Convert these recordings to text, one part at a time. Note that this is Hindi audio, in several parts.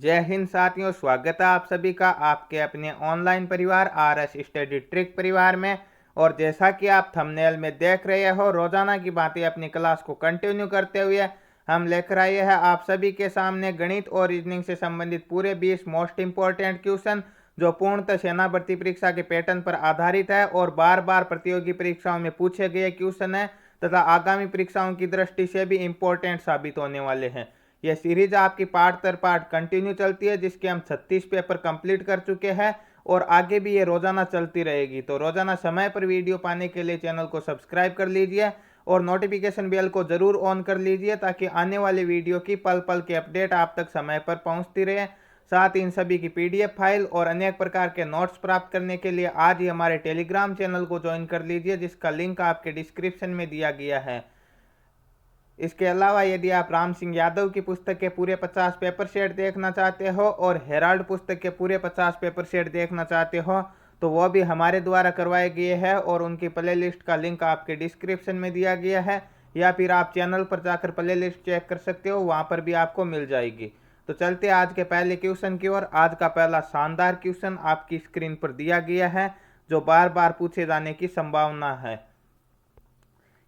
जय हिंद साथियों, स्वागत है आप सभी का आपके अपने ऑनलाइन परिवार आरएस स्टडी ट्रिक परिवार में। और जैसा कि आप थंबनेल में देख रहे हो, रोजाना की बातें अपनी क्लास को कंटिन्यू करते हुए हम लेकर आए हैं आप सभी के सामने गणित और रीजनिंग से संबंधित पूरे 20 मोस्ट इंपॉर्टेंट क्वेश्चन, जो पूर्णतः सेना भर्ती परीक्षा के पैटर्न पर आधारित है और बार बार प्रतियोगी परीक्षाओं में पूछे गए क्वेश्चन है तथा आगामी परीक्षाओं की दृष्टि से भी इम्पोर्टेंट साबित होने वाले हैं। यह सीरीज आपकी पार्ट दर पार्ट कंटिन्यू चलती है, जिसके हम 36 पेपर कंप्लीट कर चुके हैं और आगे भी ये रोजाना चलती रहेगी। तो रोजाना समय पर वीडियो पाने के लिए चैनल को सब्सक्राइब कर लीजिए और नोटिफिकेशन बेल को जरूर ऑन कर लीजिए, ताकि आने वाले वीडियो की पल पल की अपडेट आप तक समय पर पहुंचती रहे। साथ इन सभी की पीडीएफ फाइल और अनेक प्रकार के नोट्स प्राप्त करने के लिए आज ही हमारे टेलीग्राम चैनल को ज्वाइन कर लीजिए, जिसका लिंक आपके डिस्क्रिप्शन में दिया गया है। इसके अलावा यदि आप राम सिंह यादव की पुस्तक के पूरे 50 पेपर सेट देखना चाहते हो और हेराल्ड पुस्तक के पूरे 50 पेपर सेट देखना चाहते हो, तो वह भी हमारे द्वारा करवाए गए हैं और उनकी प्ले लिस्ट का लिंक आपके डिस्क्रिप्शन में दिया गया है, या फिर आप चैनल पर जाकर प्ले लिस्ट चेक कर सकते हो, वहां पर भी आपको मिल जाएगी। तो चलते आज के पहले क्वेश्चन की ओर। आज का पहला शानदार क्वेश्चन आपकी स्क्रीन पर दिया गया है, जो बार बार पूछे जाने की संभावना है।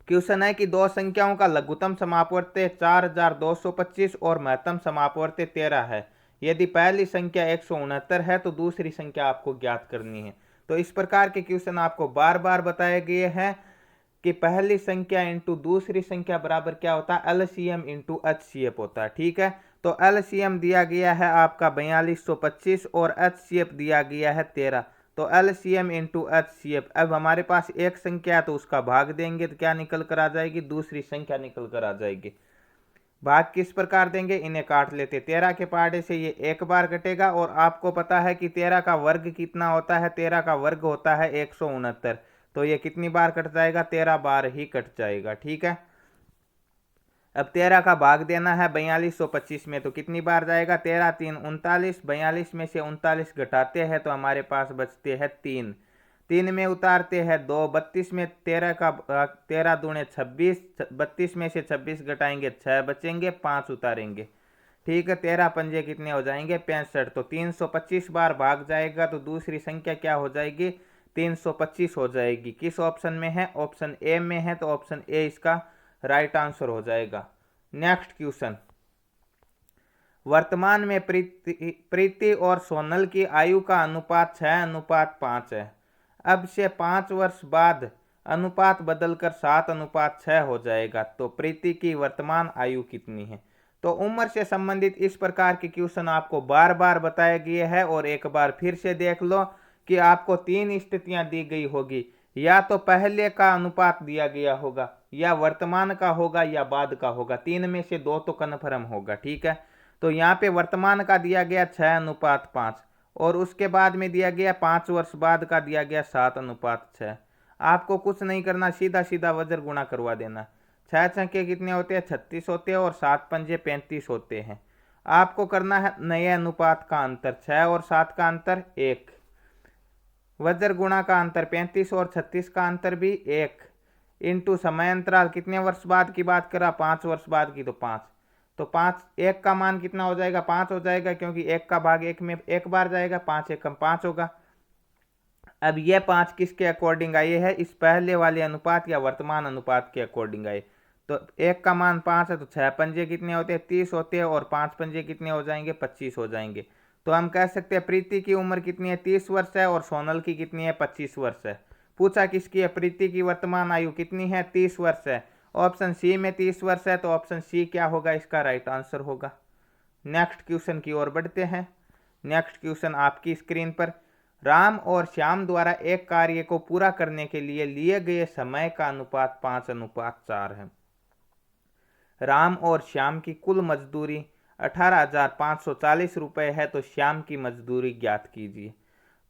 क्वेश्चन है कि दो संख्याओं का लघुत्तम समापवर्त्य 4225 और महत्तम समापवर्त्य 13 है। यदि पहली संख्या 169 है तो दूसरी संख्या आपको ज्ञात करनी है। तो इस प्रकार के क्वेश्चन आपको बार बार बताए गए हैं कि पहली संख्या इंटू दूसरी संख्या बराबर क्या होता है, एलसीएम इंटू एचसीएफ होता है। ठीक है, तो एलसीएम दिया गया है आपका 4225 और एचसीएफ दिया गया है 13। तो एलसीएम इंटू एचसीएफ, अब हमारे पास एक संख्या है तो उसका भाग देंगे तो क्या निकल कर आ जाएगी, दूसरी संख्या निकल कर आ जाएगी। भाग किस प्रकार देंगे, इन्हें काट लेते। 13 के पहाड़े से ये एक बार कटेगा और आपको पता है कि 13 का वर्ग कितना होता है, 13 का वर्ग होता है 169। तो ये कितनी बार कट जाएगा, 13 बार ही कट जाएगा। ठीक है, अब 13 का भाग देना है 4225 में, तो कितनी बार जाएगा, 13 3 39, 42 में से 39 घटाते हैं तो हमारे पास बचते हैं 3, 3 में उतारते हैं 2, 32 में 13 का 13 दूने 26, 32 में से 26 घटाएंगे 6 बचेंगे, 5 उतारेंगे। ठीक है, 13 पंजे कितने हो जाएंगे, 65। तो 325 बार भाग जाएगा तो दूसरी संख्या क्या हो जाएगी, 325 हो जाएगी। किस ऑप्शन में है, ऑप्शन ए में है, तो ऑप्शन ए इसका राइट आंसर हो जाएगा। नेक्स्ट क्वेश्चन, वर्तमान में प्रीति और सोनल की आयु का अनुपात 6:5 है। अब से 5 वर्ष बाद अनुपात बदलकर 7:6 हो जाएगा, तो प्रीति की वर्तमान आयु कितनी है। तो उम्र से संबंधित इस प्रकार के क्वेश्चन आपको बार बार बताए गए हैं और एक बार फिर से देख लो कि आपको 3 स्थितियां दी गई होगी, या तो पहले का अनुपात दिया गया होगा, या वर्तमान का होगा, या बाद का होगा। 3 में से 2 तो कन्फर्म होगा। ठीक है, तो यहाँ पे वर्तमान का दिया गया 6:5 और उसके बाद में दिया गया 5 वर्ष बाद का दिया गया 7:6। आपको कुछ नहीं करना, सीधा सीधा वज्र गुणा करवा देना। 6 छक्के कितने होते हैं, 36 होते हैं और 7 पंजे 35 होते हैं। आपको करना है नए अनुपात का अंतर, 6 और 7 का अंतर 1, वज्र गुणा का अंतर 35 और 36 का अंतर भी 1, इंटू समय अंतराल कितने वर्ष बाद की बात करा, 5 वर्ष बाद की, तो 5। तो 5, 1 का मान कितना हो जाएगा, 5 हो जाएगा, क्योंकि 1 का भाग 1 में एक बार जाएगा, 5 एकम 5 होगा। अब यह 5 किसके अकॉर्डिंग आए है, इस पहले वाले अनुपात या वर्तमान अनुपात के अकॉर्डिंग आए। तो 1 का मान 5 है, तो 6 पंजे कितने होते हैं, 30 होते हैं, और 5 पंजे कितने हो जाएंगे, 25 हो जाएंगे। तो हम कह सकते हैं प्रीति की उम्र कितनी है, 30 वर्ष है, और सोनल की कितनी है, 25 वर्ष है। पूछा किसकी है, प्रीति की वर्तमान आयु कितनी है, 30 वर्ष है। ऑप्शन सी में 30 वर्ष है, तो ऑप्शन सी क्या होगा, इसका राइट आंसर होगा। नेक्स्ट क्वेश्चन की ओर बढ़ते हैं। नेक्स्ट क्वेश्चन आपकी स्क्रीन पर, राम और श्याम द्वारा एक कार्य को पूरा करने के लिए गए समय का अनुपात 5:4 है। राम और श्याम की कुल मजदूरी 18,540 रुपये है, तो श्याम की मजदूरी ज्ञात कीजिए।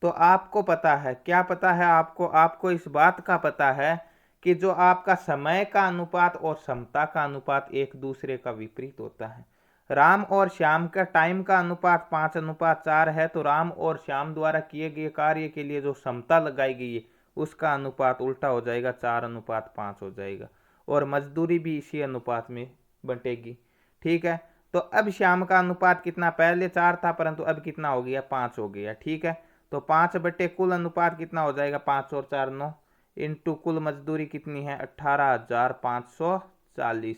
तो आपको पता है, क्या पता है आपको इस बात का पता है कि जो आपका समय का अनुपात और समता का अनुपात एक दूसरे का विपरीत होता है। राम और श्याम का टाइम का अनुपात 5:4 है, तो राम और श्याम द्वारा किए गए कार्य के लिए जो समता लगाई गई है उसका अनुपात उल्टा हो जाएगा, 4:5 हो जाएगा, और मजदूरी भी इसी अनुपात में बंटेगी। ठीक है, तो अब श्याम का अनुपात कितना, पहले 4 था परंतु अब कितना हो गया, 5 हो गया। ठीक है, तो 5 बटे कुल अनुपात कितना हो जाएगा, 5 और 4 9, इंटू कुल मजदूरी कितनी है 18,540।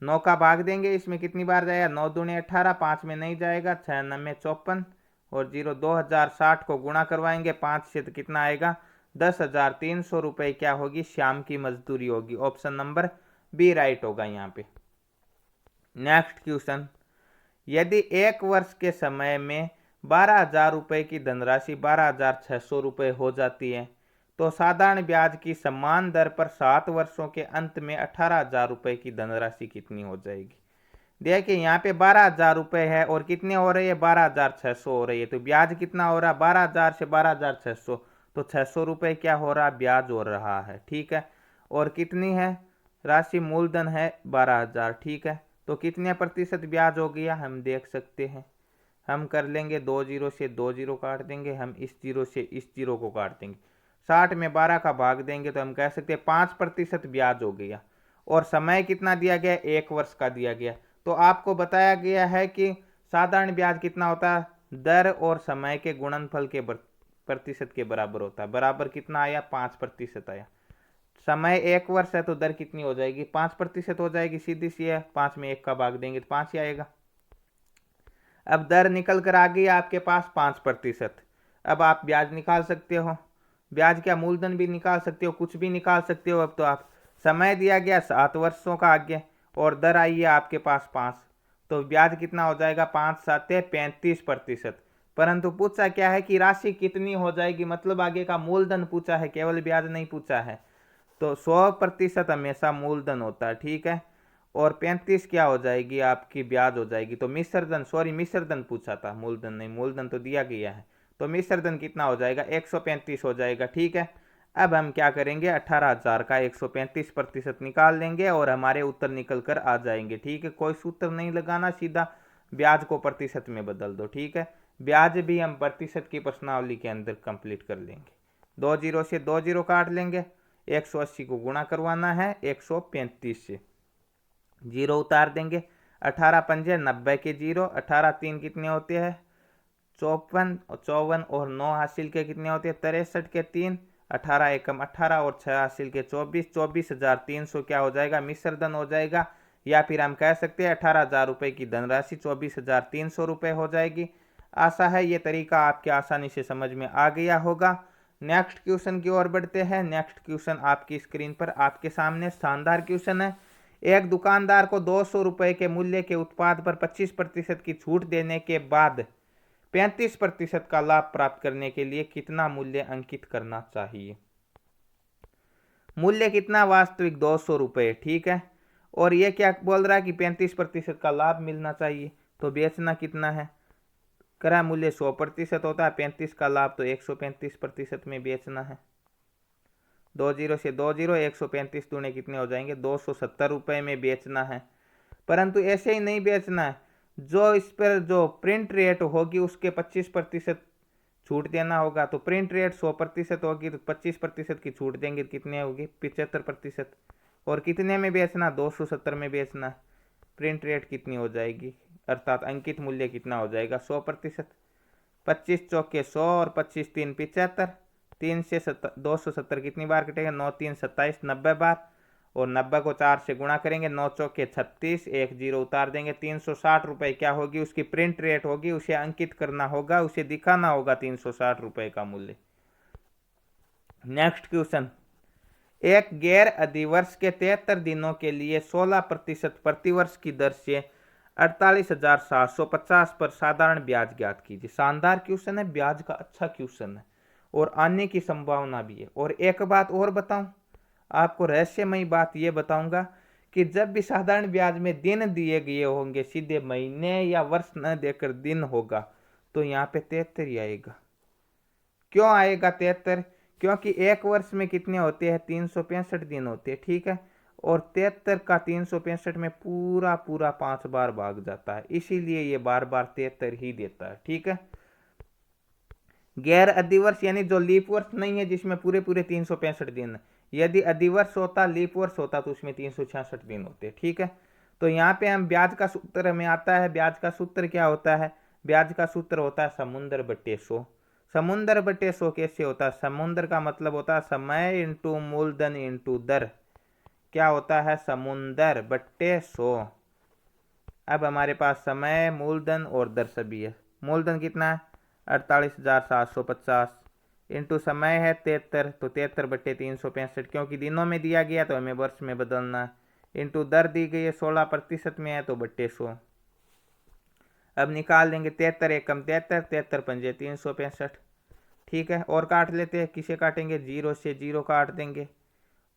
9 का भाग देंगे, इसमें कितनी बार जाएगा, 9 दूनी 18, 5 में नहीं जाएगा, 6 9 54 और 0 2060 को गुणा करवाएंगे 5 से तो कितना आएगा 10,300 रुपये क्या होगी, श्याम की मजदूरी होगी। ऑप्शन नंबर बी राइट होगा यहाँ पे। नेक्स्ट क्वेश्चन, यदि एक वर्ष के समय में 12,000 रुपये की धनराशि 12,600 रुपये हो जाती है तो साधारण ब्याज की समान दर पर 7 वर्षों के अंत में 18,000 रुपये की धनराशि कितनी हो जाएगी। देखिए यहाँ पे 12,000 रुपये है और कितने हो रही है, 12,600 हो रही है, तो ब्याज कितना हो रहा है 12,000 से 12,600, तो 600 रुपये क्या हो रहा है, ब्याज हो रहा है। ठीक है, और कितनी है राशि, मूलधन है 12,000। ठीक है, तो कितने प्रतिशत ब्याज हो गया, हम देख सकते हैं, हम कर लेंगे 2 जीरो से 2 जीरो काट देंगे, हम इस जीरो से इस जीरो को काट देंगे, 60 में 12 का भाग देंगे तो हम कह सकते हैं 5% ब्याज हो गया। और समय कितना दिया गया, 1 वर्ष का दिया गया। तो आपको बताया गया है कि साधारण ब्याज कितना होता है, दर और समय के गुणनफल के प्रतिशत के बराबर होता है। बराबर कितना आया, 5% आया। समय 1 वर्ष है तो दर कितनी हो जाएगी, 5% हो जाएगी, सीधी सी है, 5 में 1 का भाग देंगे तो 5 ही आएगा। अब दर निकल कर आ गई आपके पास 5%। अब आप ब्याज निकाल सकते हो, ब्याज क्या मूलधन भी निकाल सकते हो, कुछ भी निकाल सकते हो। अब तो आप समय दिया गया 7 वर्षों का आगे और दर आई है आपके पास 5, तो ब्याज कितना हो जाएगा 5 7 35%। परंतु पूछा क्या है कि राशि कितनी हो जाएगी, मतलब आगे का मूलधन पूछा है, केवल ब्याज नहीं पूछा है। तो 100% हमेशा मूलधन होता है। ठीक है, और 35 क्या हो जाएगी आपकी, ब्याज हो जाएगी। तो मिश्रधन, सॉरी मिश्रधन पूछा था, मूलधन नहीं, मूलधन तो दिया गया है। तो मिश्रधन कितना हो जाएगा, 135 हो जाएगा। ठीक है, अब हम क्या करेंगे, 18,000 का 135% निकाल लेंगे और हमारे उत्तर निकल कर आ जाएंगे। ठीक है, कोई सूत्र नहीं लगाना, सीधा ब्याज को प्रतिशत में बदल दो। ठीक है, ब्याज भी हम प्रतिशत की प्रश्नावली के अंदर कंप्लीट कर लेंगे। 2 जीरो से 2 जीरो काट लेंगे, 180 को गुणा करवाना है 135 से, जीरो उतार देंगे, 18 पंजे 90 के जीरो, 18 3 कितने होते हैं 54, 54 और 9 हासिल के कितने होते हैं 63 के 3, 18 एकम 18 और 6 हासिल के 24, 24,300 क्या हो जाएगा, मिश्रधन हो जाएगा। या फिर हम कह सकते हैं 18,000 रुपये की धनराशि 24,300 रुपये हो जाएगी। आशा है ये तरीका आपके आसानी से समझ में आ गया होगा। नेक्स्ट क्वेश्चन की ओर बढ़ते हैं। नेक्स्ट क्वेश्चन आपकी स्क्रीन पर आपके सामने शानदार क्वेश्चन है। एक दुकानदार को 200 रुपये के मूल्य के उत्पाद पर 25% की छूट देने के बाद 35% का लाभ प्राप्त करने के लिए कितना मूल्य अंकित करना चाहिए। मूल्य कितना, वास्तविक 200 रुपये। ठीक है, और ये क्या बोल रहा है कि 35% का लाभ मिलना चाहिए। तो बेचना कितना है, क्रय मूल्य 100% होता है, 35 का लाभ तो 135% में बेचना है। 2 जीरो से 2 जीरो, 135 दूने कितने हो जाएंगे 270 रुपये में बेचना है। परंतु ऐसे ही नहीं बेचना है, जो इस पर जो प्रिंट रेट होगी उसके 25% छूट देना होगा। तो प्रिंट रेट 100% होगी तो 25% की छूट देंगे, कितने होगी 75%। और कितने में बेचना, 270 में बेचना। प्रिंट रेट कितनी हो जाएगी, अर्थात अंकित मूल्य कितना हो जाएगा 100%। 25 चौके 100 और 25 3 75, 3 से 270 कितनी बार कटेगा, 9 3 27, 90 बार। और 90 को 4 से गुणा करेंगे, 9 चौके 36, 1 जीरो उतार देंगे, 360 रुपये क्या होगी उसकी प्रिंट रेट होगी, उसे अंकित करना होगा, उसे दिखाना होगा 360 रुपये का मूल्य। नेक्स्ट क्वेश्चन, एक गैर अधिवर्ष के 73 दिनों के लिए 16% प्रतिवर्ष की दर से 48,750 पर साधारण ब्याज ज्ञात कीजिए। शानदार क्वेश्चन है, ब्याज का अच्छा क्वेश्चन है और आने की संभावना भी है। और एक बात और बताऊं आपको, रहस्यमयी बात यह बताऊंगा कि जब भी साधारण ब्याज में दिन दिए गए होंगे, सीधे महीने या वर्ष न देकर दिन होगा, तो यहाँ पे 73 ही आएगा। क्यों आएगा 73, क्योंकि एक वर्ष में कितने होते हैं 365 दिन होते हैं। ठीक है, और 73 का 365 में पूरा पूरा 5 बार भाग जाता है, इसीलिए ये बार बार 73 ही देता है। ठीक है, गैर अधिवर्ष यानी जो लीप वर्ष नहीं है जिसमें पूरे पूरे 365 दिन है। यदि अधिवर्ष होता, लीप वर्ष होता तो उसमें 366 दिन होते। ठीक है, तो यहाँ पे हम ब्याज का सूत्र हमें आता है। ब्याज का सूत्र क्या होता है? ब्याज का सूत्र होता है समुंदर बटे 100। समुंदर बटे 100 कैसे होता है? समुंदर का मतलब होता है समय इंटू मूलधन इंटू दर। क्या होता है? समुंदर बटे 100। अब हमारे पास समय, मूलधन और दर सभी है। मूलधन कितना है? 48,750 इंटू समय है 73, तो 73 बट्टे 365, क्योंकि दिनों में दिया गया तो हमें वर्ष में बदलना है। इंटू दर दी गई है 16% में है तो बट्टे 100। अब निकाल देंगे 73 एकम 73, 73 पंजे 365। ठीक है, और काट लेते हैं। किसे काटेंगे? 0 से 0 काट देंगे,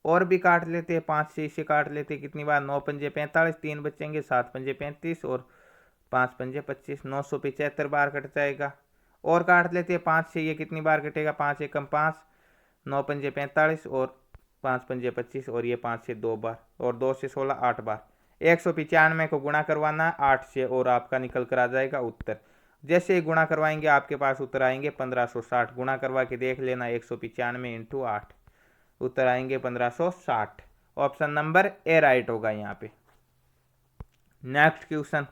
और भी काट लेते हैं। 5 से इसे काट लेते हैं। कितनी बार? 9 पंजे 45, 3 बचेंगे, 7 पंजे 35 और 5 पंजे 25, 975 बार कट जाएगा। और काट लेते हैं 5 से, ये कितनी बार कटेगा? 5 एकम 5, 9 पंजे 45 और 5 पंजे 25, और ये 5 से 2 बार, और 2 से 16 8 बार। 195 को गुणा करवाना 8 से और आपका निकल कर आ जाएगा उत्तर। जैसे ही गुणा करवाएंगे आपके पास उत्तर आएंगे 1560। गुणा करवा के देख लेना, 195 इंटू 8, उत्तर आएंगे 1560। ऑप्शन नंबर ए राइट होगा यहाँ पे। नेक्स्ट क्वेश्चन,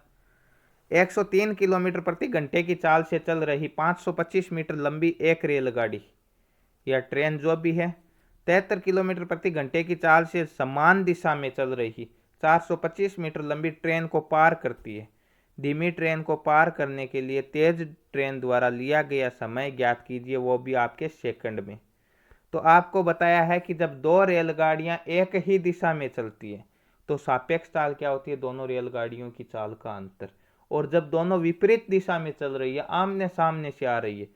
103 किलोमीटर प्रति घंटे की चाल से चल रही 525 मीटर लंबी एक रेलगाड़ी या ट्रेन जो भी है 73 किलोमीटर प्रति घंटे की चाल से समान दिशा में चल रही 425 मीटर लंबी ट्रेन को पार करती है। धीमी ट्रेन को पार करने के लिए तेज ट्रेन द्वारा लिया गया समय ज्ञात कीजिए, वो भी आपके सेकंड में। तो आपको बताया है कि जब दो रेलगाड़ियां एक ही दिशा में चलती है तो सापेक्ष चाल क्या होती है? दोनों रेलगाड़ियों की चाल का अंतर। और जब दोनों विपरीत दिशा में चल रही है, आमने सामने से आ रही है,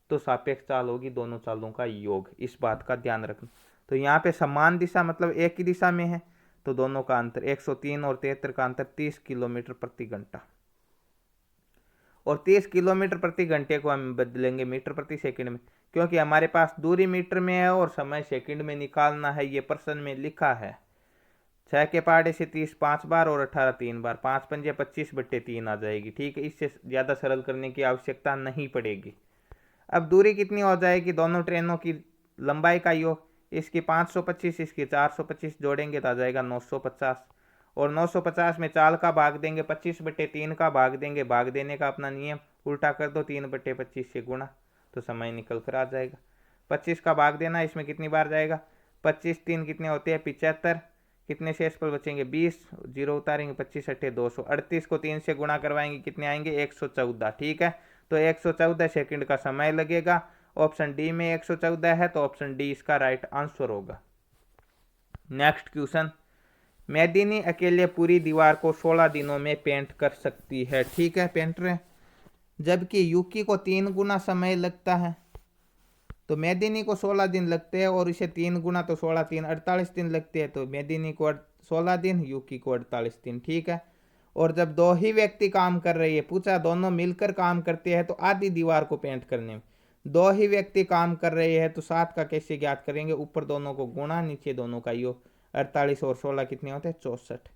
तो सापेक्ष चाल होगी दोनों चालों का योग। इस बात का ध्यान रखना। तो यहाँ पे समान दिशा मतलब एक ही दिशा में है, तो दोनों का अंतर 103 और 73 का अंतर 30 किलोमीटर प्रति घंटा। और 30 किलोमीटर प्रति घंटे को हम बदलेंगे मीटर प्रति सेकंड में, क्योंकि हमारे पास दूरी मीटर में है और समय सेकंड में निकालना है। ये प्रश्न में लिखा है। 6 के पहाड़े से 30 5 बार और 18 3 बार, 5 पंजे 25 बट्टे 3 आ जाएगी। ठीक है, इससे ज़्यादा सरल करने की आवश्यकता नहीं पड़ेगी। अब दूरी कितनी हो जाएगी? दोनों ट्रेनों की लंबाई का योग, इसकी 525 इसकी 425 जोड़ेंगे तो आ जाएगा 950। और 950 में चाल का भाग देंगे, 25 बट्टे 3 का भाग देंगे। भाग देने का अपना नियम, उल्टा कर दो, 3 बट्टे 25 से गुणा, तो समय निकल कर आ जाएगा। 25 का भाग देना, इसमें कितनी बार जाएगा? 25 3 कितने होते हैं? 75। कितने शेषफल बचेंगे? 20, 0 उतारेंगे, 25 अट्ठे 200। 38 को 3 से गुणा करवाएंगे, कितने आएंगे? 114। ठीक है, तो 114 सेकंड का समय लगेगा। ऑप्शन डी में 114 है, तो ऑप्शन डी इसका राइट आंसर होगा। नेक्स्ट क्वेश्चन, मेदिनी अकेले पूरी दीवार को 16 दिनों में पेंट कर सकती है। ठीक है, पेंटर, जबकि यूकी को 3 गुना समय लगता है। तो मेदिनी को 16 दिन लगते हैं और इसे 3 गुना, तो 16 3 48 दिन लगते हैं। तो मेदिनी को 16 दिन, यूकी को 48 दिन। ठीक है, और जब दो ही व्यक्ति काम कर रही है, पूछा दोनों मिलकर काम करते हैं तो आधी दीवार को पेंट करने में। दो ही व्यक्ति काम कर रहे हैं तो 7 का कैसे ज्ञात करेंगे? ऊपर दोनों को गुणा, नीचे दोनों का योग। 48 और 16 कितने होते हैं? 64।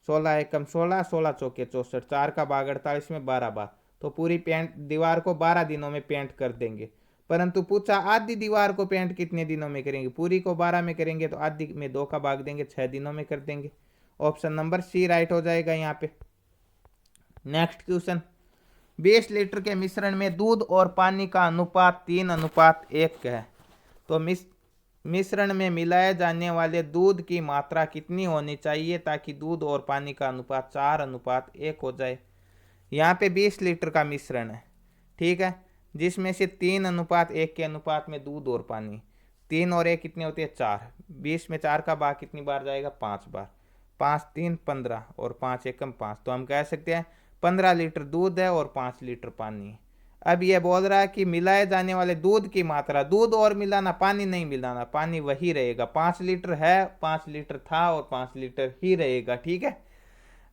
16 एकम 16, 16 चौके 64, 4 का भाग 48 में 12 बार, तो पूरी पेंट दीवार को 12 दिनों में पेंट कर देंगे। परंतु पूछा आधी दीवार को पेंट कितने दिनों में करेंगे? पूरी को 12 में करेंगे तो आधी में 2 का भाग देंगे, 6 दिनों में कर देंगे। ऑप्शन नंबर सी राइट हो जाएगा यहाँ पे। नेक्स्ट क्वेश्चन, 20 लीटर के मिश्रण में दूध और पानी का अनुपात 3:1 है। तो मिश्रण में मिलाए जाने वाले दूध की मात्रा कितनी होनी चाहिए ताकि दूध और पानी का अनुपात 4:1 हो जाए? यहाँ पे 20 लीटर का मिश्रण है, ठीक है, जिसमें से 3:1 के अनुपात में दूध और पानी। 3 और 1 कितने होते हैं? 4। 20 में 4 का भाग कितनी बार जाएगा? 5 बार। 5 3 15 और 5 एकम 5, तो हम कह सकते हैं 15 लीटर दूध है और 5 लीटर पानी है। अब ये बोल रहा है कि मिलाए जाने वाले दूध की मात्रा, दूध और मिलाना, पानी नहीं मिलाना, पानी वही रहेगा। 5 लीटर है, 5 लीटर था और 5 लीटर ही रहेगा। ठीक है,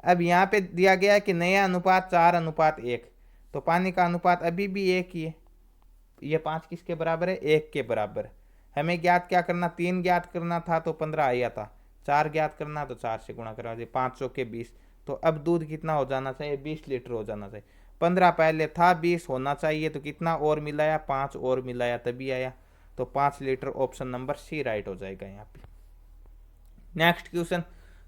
अब यहाँ पे दिया गया है कि नया अनुपात 4:1, तो पानी का अनुपात अभी भी 1 ही है। ये 5 किसके बराबर है? 1 के बराबर। हमें ज्ञात क्या करना? 3 ज्ञात करना था तो 15 आया था, 4 ज्ञात करना तो 4 से गुणा करवा दिए, 5 चौके 20। तो अब दूध कितना हो जाना चाहिए? 20 लीटर हो जाना चाहिए। 15 पहले था, 20 होना चाहिए, तो कितना और मिलाया? 5 और मिलाया तभी आया, तो 5 litre. Option number C right हो जाएगा यहाँ पे। नेक्स्ट क्वेश्चन,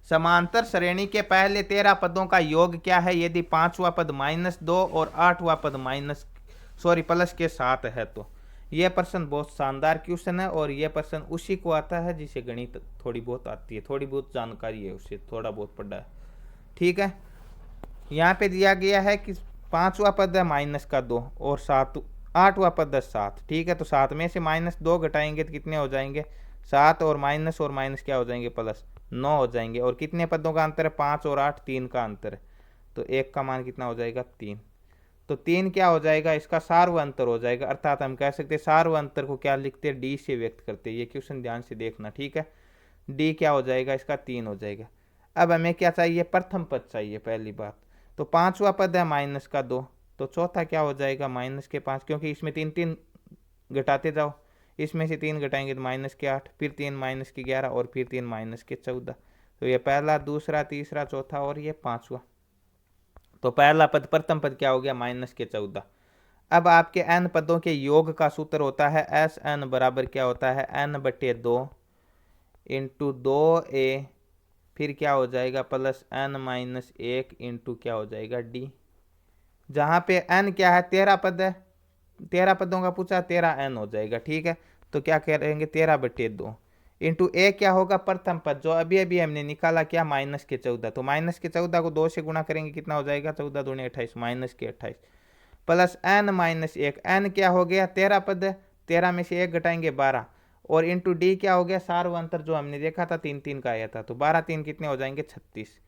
समांतर श्रेणी के पहले 13 पदों का योग क्या है यदि पांचवा पद -2 और आठवां पद प्लस के साथ है। तो यह प्रश्न बहुत शानदार क्वेश्चन है और यह प्रश्न उसी को आता है जिसे गणित थोड़ी बहुत आती है, थोड़ी बहुत जानकारी है, उससे थोड़ा बहुत पढ़ा है। ठीक है, यहाँ पे दिया गया है कि पांचवा पद है -2 और आठवां पद है 7। ठीक है, तो 7 में से -2 घटाएंगे तो कितने हो जाएंगे 7, और माइनस क्या हो जाएंगे प्लस 9 हो जाएंगे। और कितने पदों का अंतर है 5 और 8, 3 का अंतर है, तो 1 का मान कितना हो जाएगा 3। तो 3 क्या हो जाएगा इसका सार्व अंतर हो जाएगा, अर्थात हम कह सकते हैं सार्व अंतर को क्या लिखते हैं डी से व्यक्त करते हैं। ये क्वेश्चन ध्यान से देखना। ठीक है, डी क्या हो जाएगा इसका 3 हो जाएगा। अब हमें क्या चाहिए प्रथम पद चाहिए पहली बात। तो पांचवा पद है -2, तो चौथा क्या हो जाएगा -5, क्योंकि इसमें 3 3 घटाते जाओ, इसमें से 3 घटाएंगे तो -8, फिर 3 -11 और फिर 3 -14। तो ये पहला, दूसरा, तीसरा, चौथा और ये पांचवा। तो पहला पद प्रथम पद क्या हो गया -14। अब आपके n पदों के योग का सूत्र होता है SN बराबर क्या होता है n/2 इंटू 2a, फिर क्या हो जाएगा प्लस n-1 इंटू क्या हो जाएगा d। जहाँ पे n क्या है 13 पद है, 13 पदों का पूछा 13n हो जाएगा। ठीक है, तो क्या करेंगे 13/2 इंटू a क्या होगा प्रथम पद जो अभी अभी हमने निकाला क्या -14। तो -14 को 2 से गुणा करेंगे कितना हो जाएगा 14 दूनी 28 -28 प्लस n-1। n क्या हो गया 13 पद है, 13 में से 1 घटाएंगे 12, और इंटू डी क्या हो गया सार्व अंतर जो हमने देखा था 3 3 का आया था, तो 12 3 कितने हो जाएंगे 36।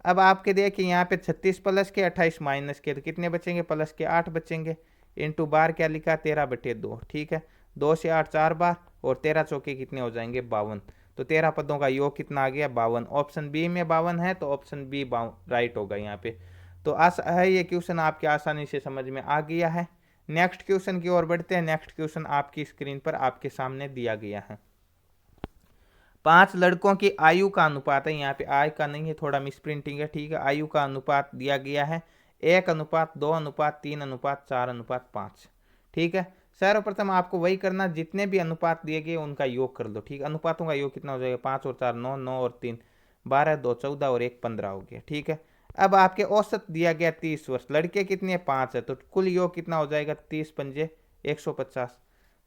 अब आपके देखिए यहाँ पे 36 प्लस के 28 माइनस के, तो कितने बचेंगे प्लस के 8 बचेंगे, इंटू बार क्या लिखा 13/2। ठीक है, 2 से 8 4 बार, और 13 चौके कितने हो जाएंगे 52। तो 13 पदों का योग कितना आ गया 52। ऑप्शन बी में 52 है, तो ऑप्शन बी राइट होगा यहाँ पे। तो आशा है ये क्वेश्चन आपके आसानी से समझ में आ गया है। नेक्स्ट क्वेश्चन की ओर बढ़ते हैं। नेक्स्ट क्वेश्चन आपकी स्क्रीन पर आपके सामने दिया गया है। 5 लड़कों की आयु का अनुपात है, यहाँ पे आय का नहीं है, थोड़ा मिस प्रिंटिंग है। ठीक है, आयु का अनुपात दिया गया है 1:2:3:4:5। ठीक है, सर्वप्रथम आपको वही करना, जितने भी अनुपात दिए गए उनका योग कर लो। ठीक है, अनुपातों का योग कितना हो जाएगा 5 और 4 9, 9 और 3 12, 2 14 और 1 15 हो गया। ठीक है, अब आपके औसत दिया गया 30 वर्ष, लड़के कितने 5 है, तो कुल योग कितना हो जाएगा 30 पंजे 150।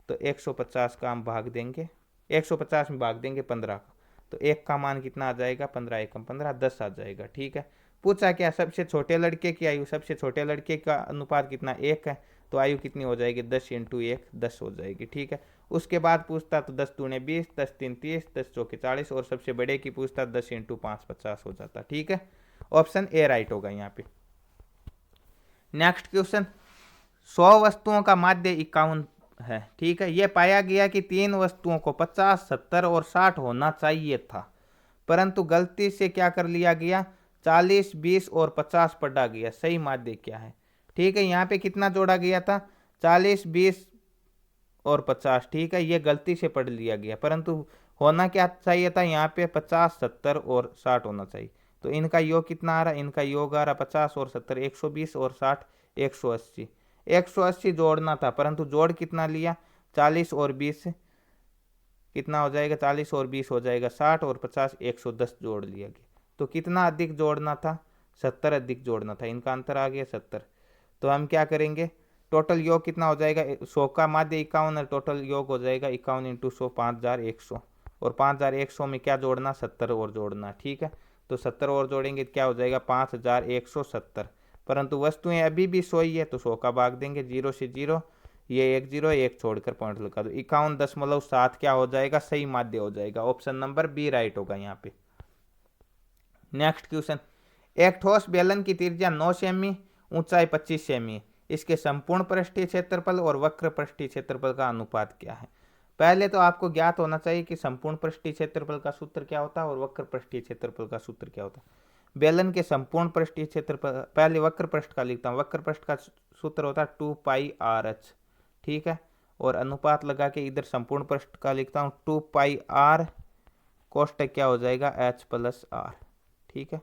तो 150 का हम भाग देंगे, 150 में भाग देंगे 15 का, तो 1 का मान कितना आ जाएगा 15 एकम 15 10 आ जाएगा। ठीक है, पूछा क्या सबसे छोटे लड़के की आयु, सबसे छोटे लड़के का अनुपात कितना 1 है, तो आयु कितनी हो जाएगी 10 इंटू 1 10 हो जाएगी। ठीक है, उसके बाद पूछता तो 10 दूने 20, 10 3 30, 10 चौके 40, और सबसे बड़े की पूछता 10 इंटू 5 50 हो जाता। ठीक है, ऑप्शन ए राइट होगा यहाँ पे। नेक्स्ट क्वेश्चन, 100 वस्तुओं का माध्य 51 है। ठीक है, यह पाया गया कि 3 वस्तुओं को 50 70 और 60 होना चाहिए था, परंतु गलती से क्या कर लिया गया 40 20 और 50 पढ़ा गया, सही माध्य क्या है। ठीक है, यहाँ पे कितना जोड़ा गया था 40 20 और 50। ठीक है, ये गलती से पढ़ लिया गया, परंतु होना क्या चाहिए था यहाँ पे 50 70 और 60 होना चाहिए। तो इनका योग कितना आ रहा है, इनका योग आ रहा 50 और 70 120 और 60 180। 180 जोड़ना था, परंतु जोड़ कितना लिया 40 और 20 कितना हो जाएगा 40 और 20 हो जाएगा 60 और 50 110 जोड़ लिया गया। तो कितना अधिक जोड़ना था 70 अधिक जोड़ना था, इनका अंतर आ गया 70। तो हम क्या करेंगे टोटल योग कितना हो जाएगा 100 का माध्य 51 और टोटल योग हो जाएगा 51 इंटू 100 5100, और 5100 में क्या जोड़ना 70 और जोड़ना। ठीक है, तो 70 और जोड़ेंगे क्या हो जाएगा 5170, परंतु वस्तुएं अभी भी 100 ही है, तो 100 का भाग देंगे 0 से 0, ये 1 0 1 छोड़कर पॉइंट लगा दो, 51.7 क्या हो जाएगा सही माध्य हो जाएगा। ऑप्शन नंबर बी राइट होगा यहाँ पे। नेक्स्ट क्वेश्चन, एक ठोस बेलन की त्रिज्या 9 सेमी ऊंचाई 25 सेमी है, इसके संपूर्ण पृष्ठीय क्षेत्रफल और वक्र पृष्ठीय क्षेत्रफल का अनुपात क्या है। पहले तो आपको ज्ञात होना चाहिए कि संपूर्ण पृष्ठीय क्षेत्रफल का सूत्र क्या होता है और वक्र पृष्ठीय क्षेत्रफल का सूत्र क्या होता है। बेलन के संपूर्ण पृष्ठीय क्षेत्रफल, पहले वक्र पृष्ठ का लिखता हूँ, वक्र पृष्ठ का सूत्र होता है 2πrh। ठीक है, और अनुपात लगा के इधर संपूर्ण पृष्ठ का लिखता हूँ 2πr कोष्टक क्या हो जाएगा h प्लस r। ठीक है,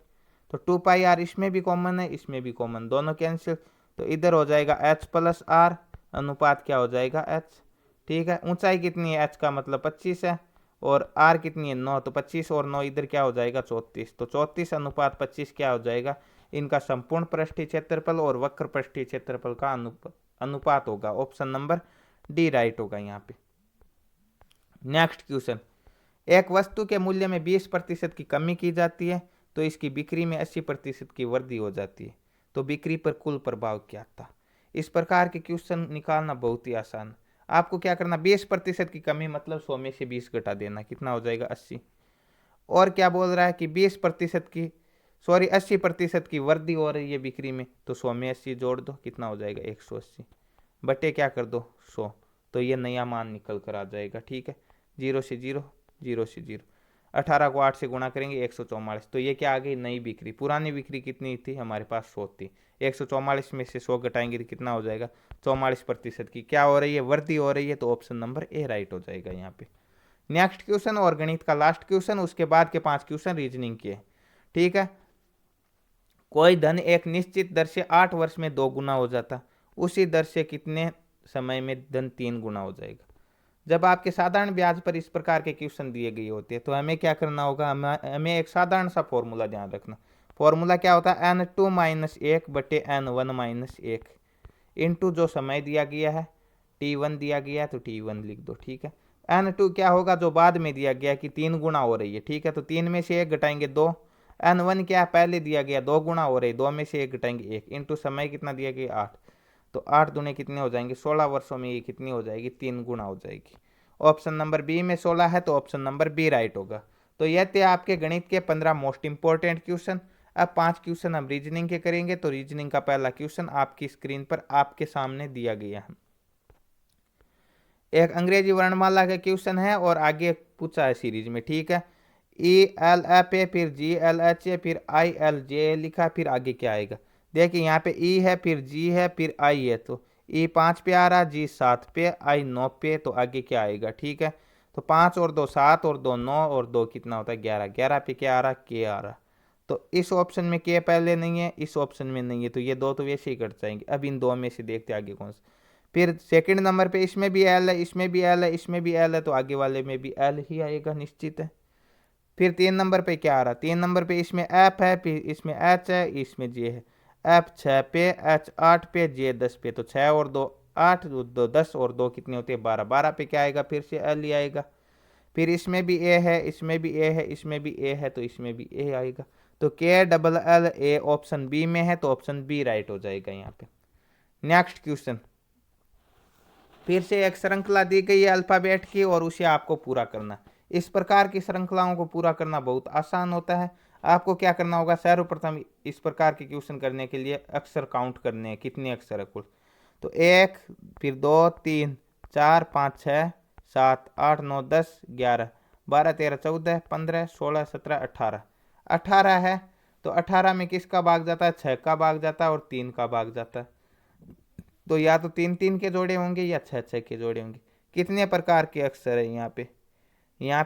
तो 2πr इसमें भी कॉमन है इसमें भी कॉमन, दोनों कैंसिल, तो इधर हो जाएगा h प्लस r, अनुपात क्या हो जाएगा h। ठीक है, ऊंचाई कितनी है h का मतलब 25 है, और आर कितनी है 9, तो 25 और 9 इधर क्या हो जाएगा 34। तो 34:25 क्या हो जाएगा, इनका संपूर्ण पृष्ठीय क्षेत्रफल और वक्र पृष्ठीय क्षेत्रफल का अनुपात होगा। ऑप्शन नंबर डी राइट होगा यहाँ पे। नेक्स्ट क्वेश्चन, एक वस्तु के मूल्य में 20% की कमी की जाती है तो इसकी बिक्री में 80% की वृद्धि हो जाती है, तो बिक्री पर कुल प्रभाव क्या था। इस प्रकार के क्वेश्चन निकालना बहुत ही आसान। आपको क्या करना, 20% की कमी मतलब 100 में से 20 घटा देना, कितना हो जाएगा 80। और क्या बोल रहा है कि 80% की वृद्धि हो रही है बिक्री में, तो 100 में 80 जोड़ दो, कितना हो जाएगा 180 बटे क्या कर दो 100, तो ये नया मान निकल कर आ जाएगा। ठीक है, 0 से 0, 0 से 0, 18 को 8 से गुणा करेंगे 144, तो ये क्या आ गई नई बिक्री। पुरानी बिक्री कितनी थी हमारे पास 100 थी, 144 में से 100 घटाएंगे तो कितना हो जाएगा 44% की क्या हो रही है वृद्धि हो रही है, तो ऑप्शन नंबर ए राइट हो जाएगा यहाँ पे। नेक्स्ट क्वेश्चन और गणित का लास्ट क्वेश्चन, उसके बाद के 5 क्वेश्चन रीजनिंग के। ठीक है, कोई धन एक निश्चित दर से 8 वर्ष में 2 गुना हो जाता, उसी दर से कितने समय में धन 3 गुना हो जाएगा। जब आपके साधारण ब्याज पर इस प्रकार के क्वेश्चन दिए गए होते हैं तो हमें क्या करना होगा, हमें एक साधारण सा फॉर्मूला ध्यान रखना। फॉर्मूला क्या होता है, n2 - 1 बटे n1 - 1 इंटू जो समय दिया गया है t1 दिया गया है तो t1 लिख दो। ठीक है, n2 क्या होगा जो बाद में दिया गया कि 3 गुना हो रही है। ठीक है, तो 3 में से 1 घटाएंगे 2। n1 क्या पहले दिया गया 2 गुना हो रही है, 2 में से 1 घटाएंगे 1 इंटू समय कितना दिया गया 8, तो 8 दूने कितने हो जाएंगे 16 वर्षों में ये कितनी हो जाएगी 3 गुना हो जाएगी। ऑप्शन नंबर बी में 16 है, तो ऑप्शन नंबर बी राइट होगा। तो यह थे आपके गणित के 15 मोस्ट इंपॉर्टेंट क्वेश्चन। अब 5 क्वेश्चन हम रीजनिंग के करेंगे। तो रीजनिंग का पहला क्वेश्चन आपकी स्क्रीन पर आपके सामने दिया गया है। एक अंग्रेजी वर्णमाला का क्वेश्चन है और आगे पूछा है सीरीज में। ठीक है, ELF है, फिर GLH है, फिर ILJ लिखा, फिर आगे क्या आएगा देखिए यहाँ पे E है, फिर G है, फिर I है, तो E 5 पे आ रहा, G 7 पे, I 9 पे, तो आगे क्या आएगा। ठीक है, तो 5 और 2 7 और 2 9 और 2 कितना होता है 11, 11 पे क्या आ रहा K आ रहा, तो इस ऑप्शन में K पहले नहीं है, इस ऑप्शन में नहीं है, तो ये दो तो वैसे ही कट जाएंगे। अब इन दो में से देखते आगे कौन सा। फिर सेकंड नंबर पे इसमें भी L है, इसमें भी L है, इसमें भी L है, तो आगे वाले में भी L ही आएगा निश्चित है। फिर 3 नंबर पे क्या आ रहा, 3 नंबर पे इसमें F है, फिर इसमें H है, इसमें J है। F 6 पे, H 8 पे, J 10 पे, तो 6 और 2 8, 2 10 और 2 कितने होते हैं 12, 12 पे क्या आएगा फिर से L ही आएगा। फिर इसमें भी A है, इसमें भी A है, इसमें भी A है, तो इसमें भी A आएगा। तो KLLA ऑप्शन बी में है, तो ऑप्शन बी राइट हो जाएगा यहाँ पे। नेक्स्ट क्वेश्चन, फिर से एक श्रृंखला दी गई है अल्फाबेट की और उसे आपको पूरा करना। इस प्रकार की श्रृंखलाओं को पूरा करना बहुत आसान होता है। आपको क्या करना होगा, सर्वप्रथम इस प्रकार के क्वेश्चन करने के लिए अक्षर काउंट करने हैं, कितने अक्षर है कुल, तो 1, फिर 2 3 4 5 6 7 8 9 10 11 12 13 14 15 16 17 18, 18 है, तो 18 में किसका भाग जाता है 6 का भाग जाता है और 3 का भाग जाता है, तो या तो 3 3 के जोड़े होंगे या 6 6 के जोड़े होंगे। कितने प्रकार के अक्षर है यहाँ पे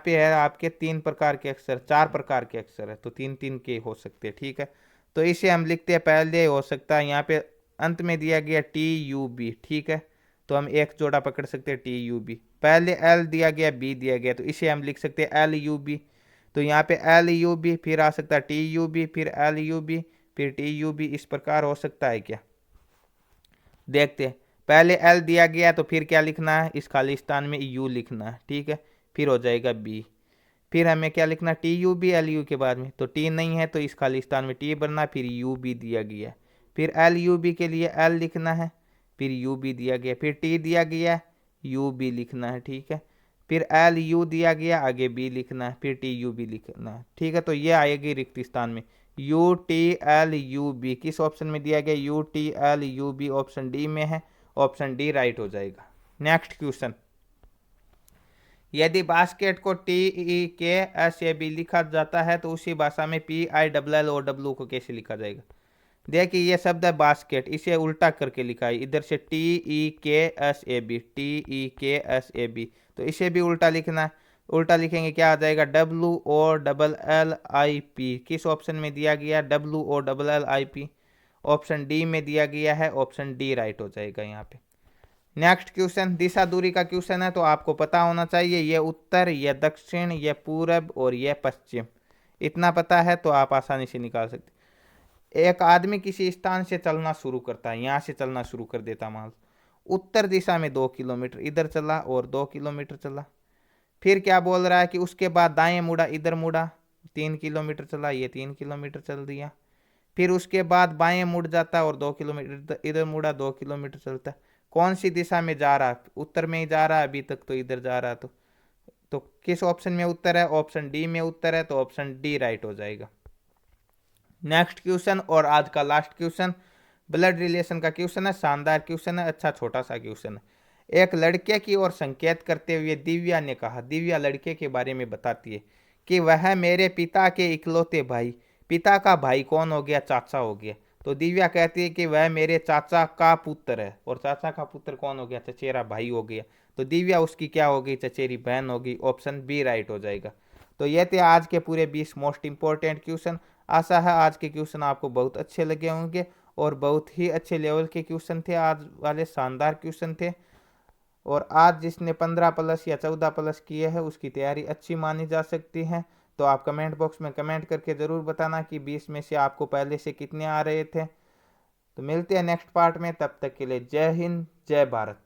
है आपके 3 प्रकार के अक्षर, 4 प्रकार के अक्षर है, तो 3 3 के हो सकते हैं। ठीक है, तो इसे हम लिखते हैं, पहले हो सकता है यहाँ पे अंत में दिया गया TUB। ठीक है, तो हम एक जोड़ा पकड़ सकते हैं TUB, पहले L दिया गया, B दिया गया, तो इसे हम लिख सकते हैं LUB। तो यहाँ पे LUB, फिर आ सकता है TUB, फिर LUB, फिर TUB, इस प्रकार हो सकता है क्या, देखते हैं। पहले L दिया गया तो फिर क्या लिखना है, इस खाली स्थान में U लिखना है। ठीक है, फिर हो जाएगा B, फिर हमें क्या लिखना है TUB LU के बाद में, तो T नहीं है तो इस खाली स्थान में T बनना, फिर UB दिया गया, फिर LUB के लिए L लिखना है, फिर UB दिया गया, फिर T दिया गया UB लिखना है। ठीक है, फिर LU दिया गया, आगे B लिखना है, फिर TUB लिखना है। ठीक है, तो ये आएगी रिक्त स्थान में UTLUB, किस ऑप्शन में दिया गया UTLUB, ऑप्शन डी में है, ऑप्शन डी राइट हो जाएगा। नेक्स्ट क्वेश्चन, यदि बास्केट को TEKSAB लिखा जाता है तो उसी भाषा में PILLOW को कैसे लिखा जाएगा। देखिए ये शब्द है बास्केट, इसे उल्टा करके लिखा है, इधर से TEKSAB, तो इसे भी उल्टा लिखना है। उल्टा लिखेंगे क्या आ जाएगा WOLLLIP, किस ऑप्शन में दिया गया WOLLLIP, ऑप्शन डी में दिया गया है, ऑप्शन डी राइट हो जाएगा यहाँ पे। नेक्स्ट क्वेश्चन दिशा दूरी का क्वेश्चन है, तो आपको पता होना चाहिए ये उत्तर, ये दक्षिण, ये पूरब और ये पश्चिम। इतना पता है तो आप आसानी से निकाल सकते। एक आदमी किसी स्थान से चलना शुरू करता है, यहाँ से चलना शुरू कर देता मान लो। उत्तर दिशा में 2 किलोमीटर इधर चला और 2 किलोमीटर चला। फिर क्या बोल रहा है कि उसके बाद दाएं मुड़ा, इधर मुड़ा, 3 किलोमीटर चला, ये 3 किलोमीटर चल दिया। फिर उसके बाद बाएं मुड़ जाता है और 2 किलोमीटर इधर मुड़ा, 2 किलोमीटर चलता है। कौन सी दिशा में जा रहा है? उत्तर में ही जा रहा है अभी तक, तो इधर जा रहा है। तो किस ऑप्शन में उत्तर है? ऑप्शन डी में उत्तर है, तो ऑप्शन डी राइट हो जाएगा। नेक्स्ट क्वेश्चन और आज का लास्ट क्वेश्चन ब्लड रिलेशन का क्वेश्चन है। शानदार क्वेश्चन है, अच्छा छोटा सा क्वेश्चन है। एक लड़के की ओर संकेत करते हुए दिव्या ने कहा, दिव्या लड़के के बारे में बताती है कि वह मेरे पिता के इकलौते भाई, पिता का भाई कौन हो गया? चाचा हो गया। तो दिव्या कहती है कि वह मेरे चाचा का पुत्र है, और चाचा का पुत्र कौन हो गया? चचेरा भाई हो गया। तो दिव्या उसकी क्या होगी? चचेरी बहन होगी। ऑप्शन बी राइट हो जाएगा। तो ये थे आज के पूरे 20 मोस्ट इंपॉर्टेंट क्वेश्चन। आशा है आज के क्वेश्चन आपको बहुत अच्छे लगे होंगे और बहुत ही अच्छे लेवल के क्वेश्चन थे आज वाले, शानदार क्वेश्चन थे। और आज जिसने 15 प्लस या 14 प्लस किए हैं उसकी तैयारी अच्छी मानी जा सकती है। तो आप कमेंट बॉक्स में कमेंट करके ज़रूर बताना कि 20 में से आपको पहले से कितने आ रहे थे। तो मिलते हैं नेक्स्ट पार्ट में, तब तक के लिए जय हिंद, जय भारत।